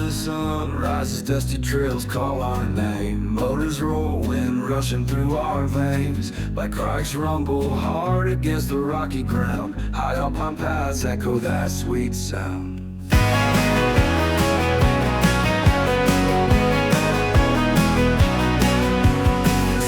the sun rises, dusty trails call our name. Motors roar, wind rushing through our veins. Like cracks rumble hard against the rocky ground. High Alpine paths echo that sweet sound.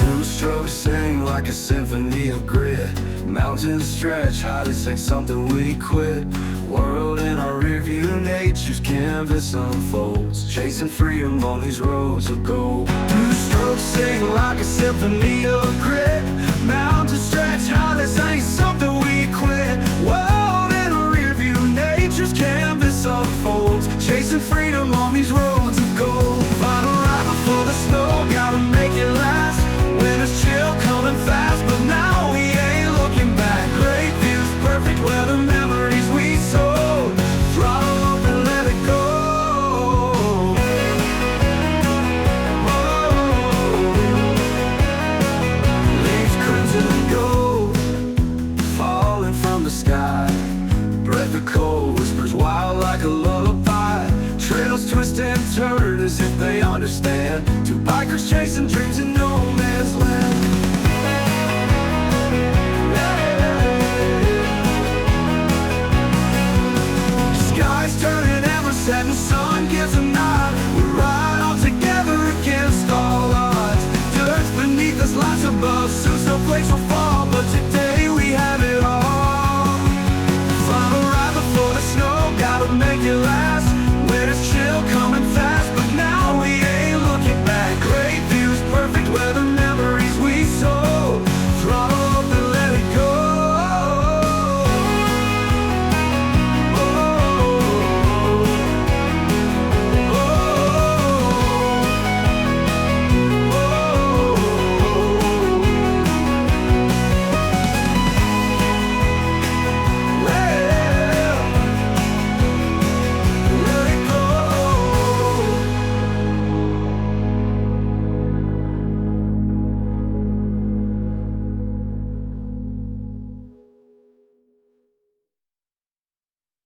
Two-strokes sing like a symphony of grit. Mountains stretch high, this ain't something we quit. World in our rearview, nature's canvas unfolds, chasing freedom on these roads of gold. Two-strokes sing like a symphony of grit. Mountains stretch high, this ain't something we quit. World in our rearview, nature's canvas unfolds, chasing freedom on these roads of gold. Final ride before the snow, gotta make it last. Winter's chill coming fast, but now we ain't looking back. Great views, perfect weather, memories we sold. Throttle up and let it go. Leaves crimson and gold, falling from the sky. Breath of cold, whispers wild like a lullaby. Trails twist and turn as if they understand. Two bikers chasing dreams and